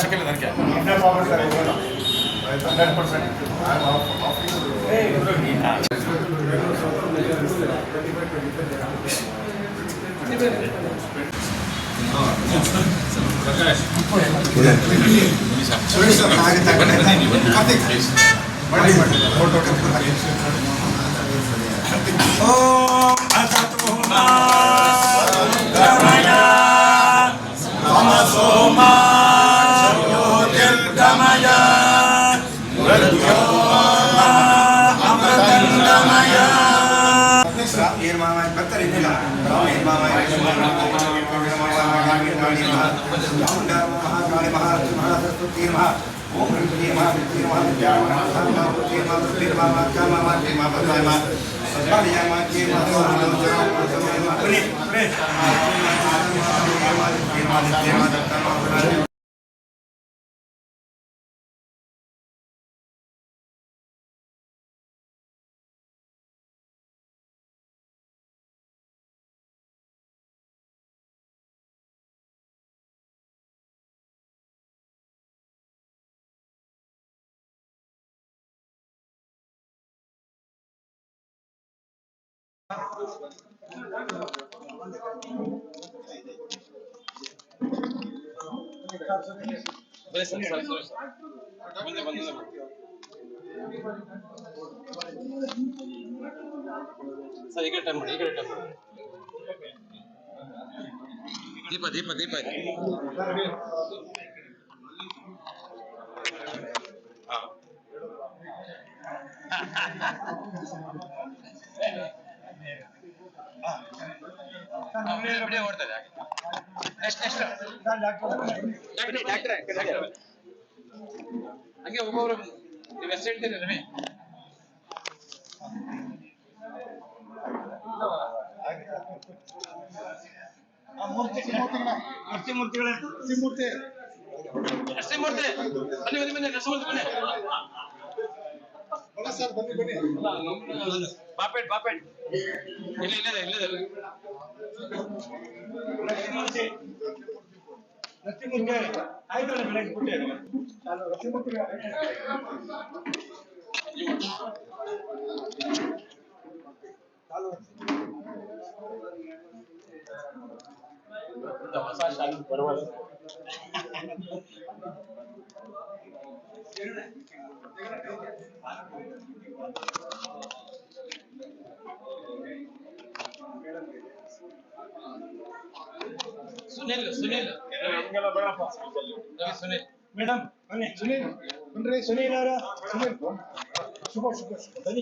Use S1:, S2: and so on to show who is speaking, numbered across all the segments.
S1: ಶಕಿಲ್ ನನಗೆ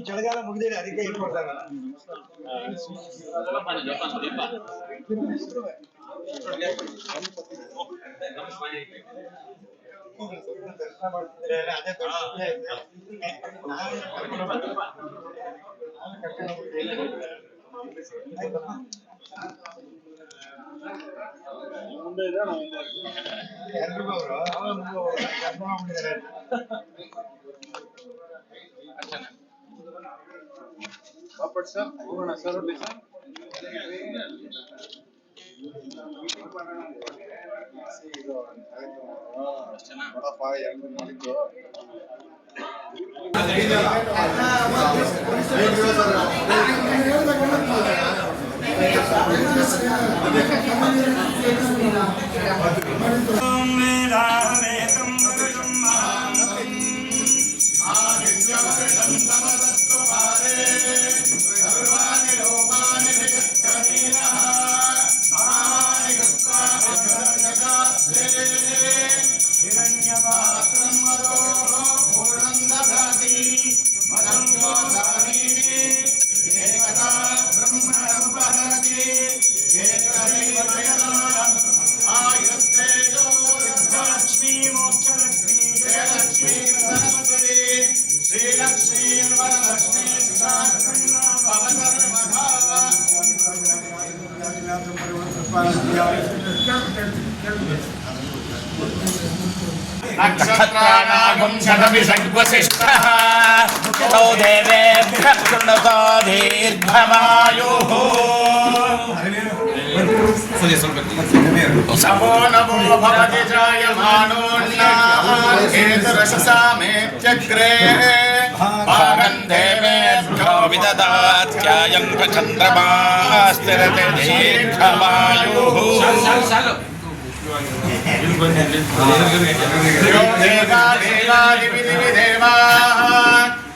S2: ಚಳಿಗಾಲ ಮುಗಿದಿದೆ ಅದಕ್ಕೆ ಇಟ್ಕೊಡ್ತಾರೆ. ವಾಪಸ್ ಸರ್ ಹೋಗೋಣ ಸರ್ ಅಲ್ಲಿ ಸರ್
S1: नक्षत्राणागं शतभिषग्वसिष्ठः तौ देवेभ्यः कृणुतो दीर्घमायुः नमो नमो भवति जायमानोन्नाकेतुरशसा मे चक्रे भागं देवेभ्यो विददात्यायं चन्द्रमास्तिरते दीर्घमायुः यो देवा देवादिविदिविदेवाः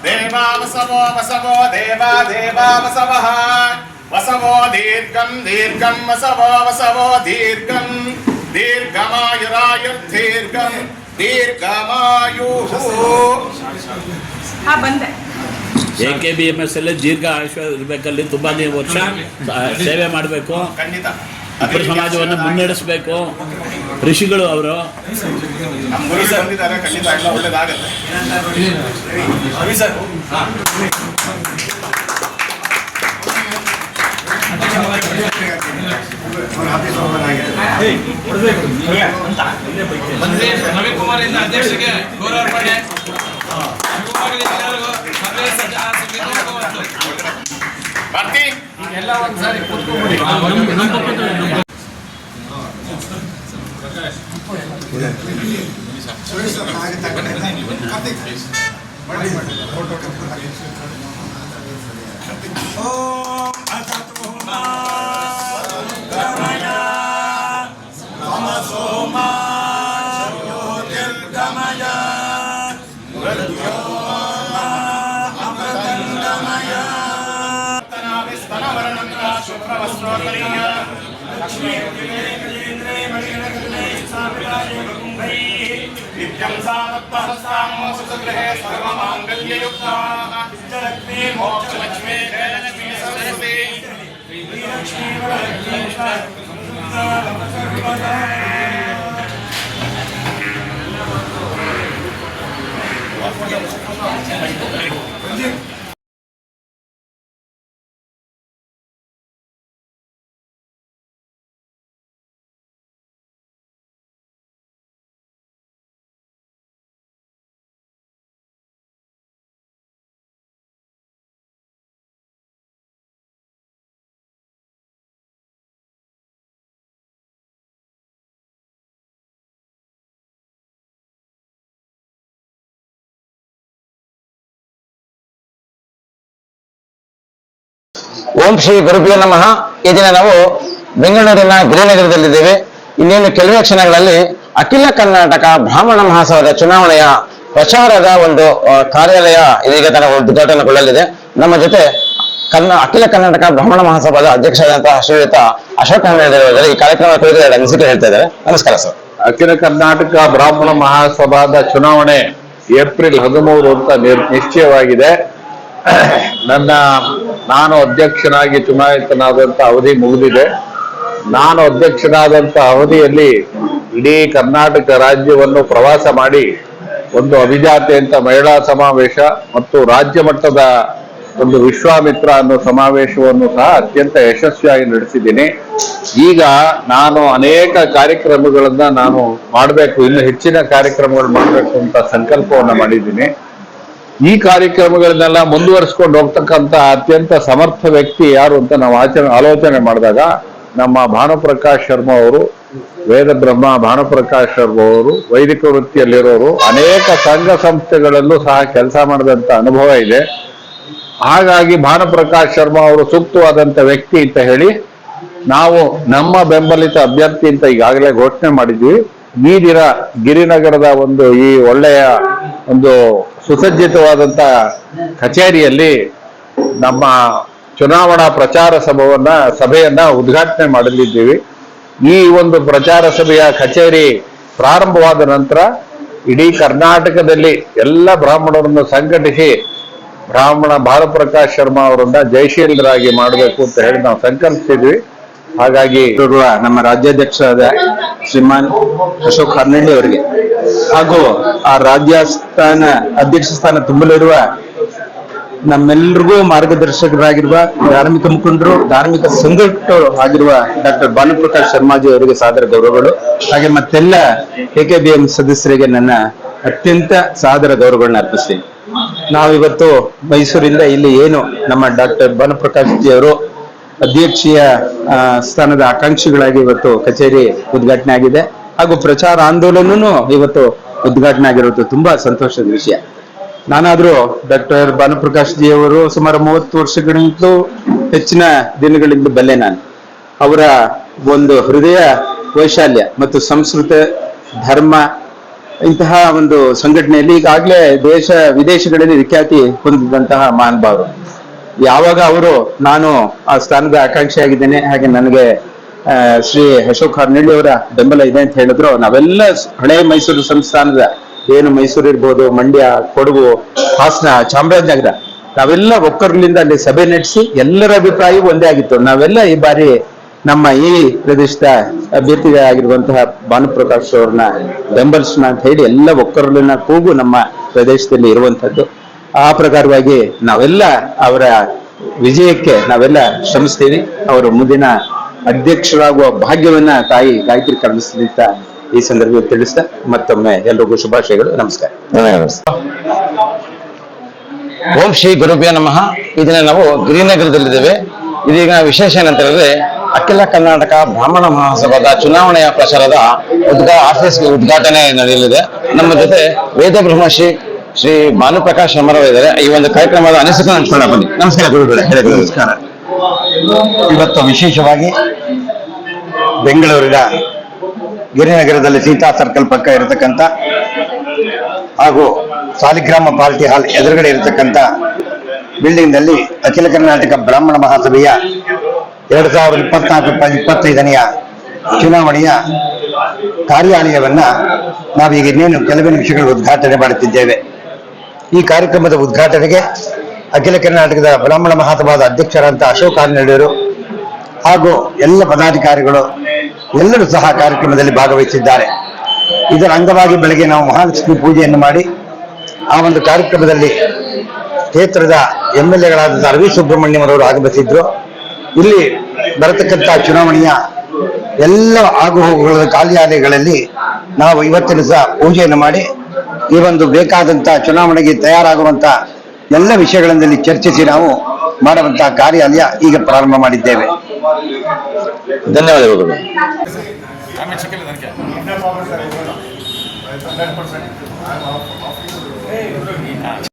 S1: देवा वसवो वसवो देवा देवा वसवः वसवो दीर्घं दीर्घं वसवो वसवो दीर्घं दीर्घमायुरायुर्दीर्घं दीर्घमायुः
S3: ಬಂದೆ
S4: AKBMS ಅಲ್ಲಿ ದೀರ್ಘ ಆಯುಷ್ಯ ಇರಬೇಕಲ್ಲಿ ತುಂಬಾ ವರ್ಷ ಸೇವೆ ಮಾಡಬೇಕು.
S1: ಖಂಡಿತ
S4: ಅಪರ ಸಮಾಜವನ್ನು ಮುನ್ನಡೆಸಬೇಕು. ಋಷಿಗಳು ಅವರು
S1: ನಮ್ಮ ಗುರು ಬಂದಿದ್ದಾರೆ, ಖಂಡಿತ ಎಲ್ಲ ಒಳ್ಳೇದಾಗತ್ತೆ.
S5: ರವಿಕುಮಾರ್ ಇಂದ ಅಧ್ಯಕ್ಷರಿಗೆ ಗೌರವಾರ್ಪಣೆ.
S1: ಬರ್ತಿ
S5: ಎಲ್ಲ ಒಂದ್ಸಾರಿ ಕೂತ್ಕೊಂಡ್ಬಿಡಿ.
S1: नित्यं सामत्पहस्तां सुसुगृहे सर्वमाङ्गल्ययुक्ताः लक्ष्मी मोक्षलक्ष्मी जयलक्ष्मी सरस्वती
S6: ಓಂ ಶ್ರೀ ಗುರುಭ್ಯೋ ನಮಃ. ಈ ದಿನ ನಾವು ಬೆಂಗಳೂರಿನ ಗಿರಿನಗರದಲ್ಲಿದ್ದೇವೆ. ಇನ್ನೇನು ಕೆಲವೇ ಕ್ಷಣಗಳಲ್ಲಿ ಅಖಿಲ ಕರ್ನಾಟಕ ಬ್ರಾಹ್ಮಣ ಮಹಾಸಭಾದ ಚುನಾವಣೆಯ ಪ್ರಚಾರದ ಒಂದು ಕಾರ್ಯಾಲಯ ಇದೀಗ ತನ್ನ ಉದ್ಘಾಟನೆಗೊಳ್ಳಲಿದೆ. ನಮ್ಮ ಜೊತೆ ಅಖಿಲ ಕರ್ನಾಟಕ ಬ್ರಾಹ್ಮಣ ಮಹಾಸಭಾದ ಅಧ್ಯಕ್ಷರಾದಂತಹ ಶ್ರೀಯುತ ಅಶೋಕ್ ಹೇಳಿದ್ದಾರೆ. ಈ ಕಾರ್ಯಕ್ರಮ ಕುರಿತು ಎರಡು ಅನಿಸಿಕೆ ಹೇಳ್ತಾ ಇದ್ದಾರೆ. ನಮಸ್ಕಾರ ಸರ್.
S7: ಅಖಿಲ ಕರ್ನಾಟಕ ಬ್ರಾಹ್ಮಣ ಮಹಾಸಭಾದ ಚುನಾವಣೆ ಏಪ್ರಿಲ್ 13 ಅಂತ ನಿಶ್ಚಯವಾಗಿದೆ. ನಾನು ಅಧ್ಯಕ್ಷನಾಗಿ ಚುನಾಯಿತನಾದಂತ ಅವಧಿ ಮುಗಿದಿದೆ. ನಾನು ಅಧ್ಯಕ್ಷನಾದಂತ ಅವಧಿಯಲ್ಲಿ ಇಡೀ ಕರ್ನಾಟಕ ರಾಜ್ಯವನ್ನು ಪ್ರವಾಸ ಮಾಡಿ ಒಂದು ಅಭಿಜಾತೆ ಅಂತ ಮಹಿಳಾ ಸಮಾವೇಶ ಮತ್ತು ರಾಜ್ಯ ಮಟ್ಟದ ಒಂದು ವಿಶ್ವಾಮಿತ್ರ ಅನ್ನೋ ಸಮಾವೇಶವನ್ನು ಸಹ ಅತ್ಯಂತ ಯಶಸ್ವಿಯಾಗಿ ನಡೆಸಿದ್ದೀನಿ. ಈಗ ನಾನು ಅನೇಕ ಕಾರ್ಯಕ್ರಮಗಳನ್ನ ನಾನು ಮಾಡಬೇಕು, ಇನ್ನು ಹೆಚ್ಚಿನ ಕಾರ್ಯಕ್ರಮಗಳು ಮಾಡಬೇಕು ಅಂತ ಸಂಕಲ್ಪವನ್ನ ಮಾಡಿದ್ದೀನಿ. ಈ ಕಾರ್ಯಕ್ರಮಗಳನ್ನೆಲ್ಲ ಮುಂದುವರಿಸ್ಕೊಂಡು ಹೋಗ್ತಕ್ಕಂಥ ಅತ್ಯಂತ ಸಮರ್ಥ ವ್ಯಕ್ತಿ ಯಾರು ಅಂತ ನಾವು ಆಲೋಚನೆ ಮಾಡಿದಾಗ ನಮ್ಮ ಭಾನುಪ್ರಕಾಶ್ ಶರ್ಮಾ ಅವರು, ವೇದ ಬ್ರಹ್ಮ ಭಾನುಪ್ರಕಾಶ್ ಶರ್ಮಾ ಅವರು, ವೈದಿಕ ವೃತ್ತಿಯಲ್ಲಿರೋರು, ಅನೇಕ ಸಂಘ ಸಂಸ್ಥೆಗಳಲ್ಲೂ ಸಹ ಕೆಲಸ ಮಾಡಿದಂತ ಅನುಭವ ಇದೆ. ಹಾಗಾಗಿ ಭಾನುಪ್ರಕಾಶ್ ಶರ್ಮಾ ಅವರು ಸೂಕ್ತವಾದಂತ ವ್ಯಕ್ತಿ ಅಂತ ಹೇಳಿ ನಾವು ನಮ್ಮ ಬೆಂಬಲಿತ ಅಭ್ಯರ್ಥಿ ಅಂತ ಈಗಾಗಲೇ ಘೋಷಣೆ ಮಾಡಿದ್ವಿ. ಈ ದಿನ ಗಿರಿನಗರದ ಒಂದು ಈ ಒಳ್ಳೆಯ ಒಂದು ಸುಸಜ್ಜಿತವಾದಂತ ಕಚೇರಿಯಲ್ಲಿ ನಮ್ಮ ಚುನಾವಣಾ ಪ್ರಚಾರ ಸಭೆಯನ್ನ ಉದ್ಘಾಟನೆ ಮಾಡಲಿದ್ದೀವಿ. ಈ ಒಂದು ಪ್ರಚಾರ ಸಭೆಯ ಕಚೇರಿ ಪ್ರಾರಂಭವಾದ ನಂತರ ಇಡೀ ಕರ್ನಾಟಕದಲ್ಲಿ ಎಲ್ಲ ಬ್ರಾಹ್ಮಣರನ್ನು ಸಂಘಟಿಸಿ ಭಾನುಪ್ರಕಾಶ್ ಶರ್ಮಾ ಅವರನ್ನ ಜಯಶೀಲರಾಗಿ ಮಾಡಬೇಕು ಅಂತ ಹೇಳಿ ನಾವು ಸಂಕಲ್ಪಿಸಿದ್ವಿ. ಹಾಗಾಗಿ
S6: ನಮ್ಮ ರಾಜ್ಯಾಧ್ಯಕ್ಷರಾದ ಶ್ರೀಮಾನ್ ಅಶೋಕ್ ಹರ್ನಳ್ಳಿ ಅವರಿಗೆ ಹಾಗೂ ಆ ಅಧ್ಯಕ್ಷ ಸ್ಥಾನ ತುಂಬಲಿರುವ ನಮ್ಮೆಲ್ಲರಿಗೂ ಮಾರ್ಗದರ್ಶಕರಾಗಿರುವ ಧಾರ್ಮಿಕ ಮುಖಂಡರು, ಧಾರ್ಮಿಕ ಸಂಘಟಕರು ಆಗಿರುವ ಡಾಕ್ಟರ್ ಭಾನುಪ್ರಕಾಶ್ ಶರ್ಮಾಜಿ ಅವರಿಗೆ ಸಾದರ ಗೌರವಗಳು. ಹಾಗೆ ಮತ್ತೆಲ್ಲ AKBM ಸದಸ್ಯರಿಗೆ ನನ್ನ ಅತ್ಯಂತ ಸಾದರ ಗೌರವಗಳನ್ನ ಅರ್ಪಿಸ್ತೀನಿ. ನಾವಿವತ್ತು ಮೈಸೂರಿಂದ ಇಲ್ಲಿ ಏನು ನಮ್ಮ ಡಾಕ್ಟರ್ ಭಾನುಪ್ರಕಾಶ್ ಜಿ ಅವರು
S3: ಅಧ್ಯಕ್ಷೀಯ ಸ್ಥಾನದ ಆಕಾಂಕ್ಷಿಗಳಾಗಿ ಇವತ್ತು ಕಚೇರಿ ಉದ್ಘಾಟನೆ ಆಗಿದೆ ಹಾಗೂ ಪ್ರಚಾರ ಆಂದೋಲನನೂ ಇವತ್ತು ಉದ್ಘಾಟನೆ ಆಗಿರೋದು ತುಂಬಾ ಸಂತೋಷದ ವಿಷಯ. ನಾನಾದ್ರೂ ಡಾಕ್ಟರ್ ಭಾನುಪ್ರಕಾಶ್ ಜಿ ಅವರು ಸುಮಾರು 30 ವರ್ಷಗಳಿಂದಲೂ ಹೆಚ್ಚಿನ ದಿನಗಳಿಂದ ಬಲ್ಲೆ ನಾನು. ಅವರ ಒಂದು ಹೃದಯ ವೈಶಾಲ್ಯ ಮತ್ತು ಸಂಸ್ಕೃತ ಧರ್ಮ ಇಂತಹ ಒಂದು ಸಂಘಟನೆಯಲ್ಲಿ ಈಗಾಗಲೇ ದೇಶ ವಿದೇಶಗಳಲ್ಲಿ ವಿಖ್ಯಾತಿ ಹೊಂದಿದಂತಹ ಮಹಾನುಭಾವರು. ಯಾವಾಗ ಅವರು ನಾನು ಆ ಸ್ಥಾನದ ಆಕಾಂಕ್ಷಿಯಾಗಿದ್ದೇನೆ, ಹಾಗೆ ನನಗೆ ಶ್ರೀ ಅಶೋಕ್ ಹಾರ್ನಳ್ಳಿ ಅವರ ಬೆಂಬಲ ಇದೆ ಅಂತ ಹೇಳಿದ್ರು, ನಾವೆಲ್ಲ ಹಳೆ ಮೈಸೂರು ಸಂಸ್ಥಾನದ ಏನು ಮೈಸೂರು ಇರ್ಬೋದು, ಮಂಡ್ಯ, ಕೊಡಗು, ಹಾಸನ, ಚಾಮರಾಜನಗರ, ನಾವೆಲ್ಲ ಒಕ್ಕರ್ಲಿಂದ ಅಲ್ಲಿ ಸಭೆ ನಡೆಸಿ ಎಲ್ಲರ ಅಭಿಪ್ರಾಯವೂ ಒಂದೇ ಆಗಿತ್ತು. ನಾವೆಲ್ಲ ಈ ಬಾರಿ ನಮ್ಮ ಈ ಪ್ರದೇಶದ ಅಭ್ಯರ್ಥಿಯಾಗಿರುವಂತಹ ಭಾನುಪ್ರಕಾಶ್ ಅವ್ರನ್ನ ಬೆಂಬಲಿಸೋಣ ಅಂತ ಹೇಳಿ ಎಲ್ಲ ಒಕ್ಕರ್ಲಿನ ಕೂಗು ನಮ್ಮ ಪ್ರದೇಶದಲ್ಲಿ ಇರುವಂತದ್ದು. ಆ ಪ್ರಕಾರವಾಗಿ ನಾವೆಲ್ಲ ಅವರ ವಿಜಯಕ್ಕೆ ನಾವೆಲ್ಲ ಶ್ರಮಿಸ್ತೀವಿ. ಅವರು ಮುಂದಿನ ಅಧ್ಯಕ್ಷರಾಗುವ ಭಾಗ್ಯವನ್ನ ತಾಯಿ ಗಾಯತ್ರಿ ಕರುಣಿಸಲಿ ಅಂತ ಈ ಸಂದರ್ಭದಲ್ಲಿ ತಿಳಿಸ್ತಾ ಮತ್ತೊಮ್ಮೆ ಎಲ್ರಿಗೂ ಶುಭಾಶಯಗಳು. ನಮಸ್ಕಾರ.
S6: ಓಂ ಶ್ರೀ ಗುರುಭ್ಯೋ ನಮಃ. ಈ ದಿನ ನಾವು ಗಿರಿನಗರದಲ್ಲಿದ್ದೇವೆ. ಇದೀಗ ವಿಶೇಷ ಏನಂತ ಹೇಳಿದ್ರೆ ಅಖಿಲ ಕರ್ನಾಟಕ ಬ್ರಾಹ್ಮಣ ಮಹಾಸಭಾದ ಚುನಾವಣೆಯ ಪ್ರಚಾರದ ಆಫೀಸ್ ಉದ್ಘಾಟನೆ ನಡೆಯಲಿದೆ. ನಮ್ಮ ಜೊತೆ ವೇದ ಬ್ರಹ್ಮಶ್ರೀ ಶ್ರೀ ಭಾನುಪ್ರಕಾಶ್ ಅಮರವರಿದ್ದಾರೆ. ಈ ಒಂದು ಕಾರ್ಯಕ್ರಮದ ಅನಿಸಿಕೆ ಹಂಚ್ಕೊಳ್ಳ ಬನ್ನಿ. ನಮಸ್ಕಾರ ಗುರುಗಳೇ.
S2: ನಮಸ್ಕಾರ. ಇವತ್ತು ವಿಶೇಷವಾಗಿ ಬೆಂಗಳೂರಿನ ಗಿರಿನಗರದಲ್ಲಿ ಸೀತಾ ಸರ್ಕಲ್ ಪಕ್ಕ ಇರತಕ್ಕಂಥ ಹಾಗೂ ಸಾಲಿಗ್ರಾಮ ಪಾರ್ಟಿ ಹಾಲ್ ಎದುರುಗಡೆ ಇರತಕ್ಕಂಥ ಬಿಲ್ಡಿಂಗ್ ನಲ್ಲಿ ಅಖಿಲ ಕರ್ನಾಟಕ ಬ್ರಾಹ್ಮಣ ಮಹಾಸಭೆಯ 2024-25ನೆಯ ಚುನಾವಣೆಯ ಕಾರ್ಯಾಲಯವನ್ನ ನಾವೀಗ ಇನ್ನೇನು ಕೆಲವೇ ನಿಮಿಷಗಳು ಉದ್ಘಾಟನೆ ಮಾಡುತ್ತಿದ್ದೇವೆ. ಈ ಕಾರ್ಯಕ್ರಮದ ಉದ್ಘಾಟನೆಗೆ ಅಖಿಲ ಕರ್ನಾಟಕದ ಬ್ರಾಹ್ಮಣ ಮಹಾಸಭಾದ ಅಧ್ಯಕ್ಷರಾದಂಥ ಅಶೋಕ್ ಹಾರ್ನಳ್ಳಿಯವರು ಹಾಗೂ ಎಲ್ಲ ಪದಾಧಿಕಾರಿಗಳು ಎಲ್ಲರೂ ಸಹ ಕಾರ್ಯಕ್ರಮದಲ್ಲಿ ಭಾಗವಹಿಸಿದ್ದಾರೆ. ಇದರ ಅಂಗವಾಗಿ ಬೆಳಗ್ಗೆ ನಾವು ಮಹಾಲಕ್ಷ್ಮಿ ಪೂಜೆಯನ್ನು ಮಾಡಿ ಆ ಒಂದು ಕಾರ್ಯಕ್ರಮದಲ್ಲಿ ಕ್ಷೇತ್ರದ MLAಗಳಾದ ಅರವಿ ಸುಬ್ರಹ್ಮಣ್ಯಮರವರು ಆಗಮಿಸಿದ್ರು. ಇಲ್ಲಿ ಬರತಕ್ಕಂಥ ಚುನಾವಣೆಯ ಎಲ್ಲ ಆಗುಹೋಗುಗಳ ಕಾರ್ಯಾಲಯಗಳಲ್ಲಿ ನಾವು ಇವತ್ತಿನ ಸಹ ಪೂಜೆಯನ್ನು ಮಾಡಿ ಈ ಒಂದು ಬೇಕಾದಂತ ಚುನಾವಣೆಗೆ ತಯಾರಾಗುವಂತ ಎಲ್ಲ ವಿಷಯಗಳಲ್ಲಿ ಚರ್ಚಿಸಿ ನಾವು ಮಾಡುವಂತಹ ಕಾರ್ಯಾಲಯ ಈಗ ಪ್ರಾರಂಭ ಮಾಡಿದ್ದೇವೆ.
S6: ಧನ್ಯವಾದಗಳು.
S5: ಆಮೇಲೆ ಸಿಕ್ಕಿಲ್ಲ ನನಗೆ.
S1: 100%.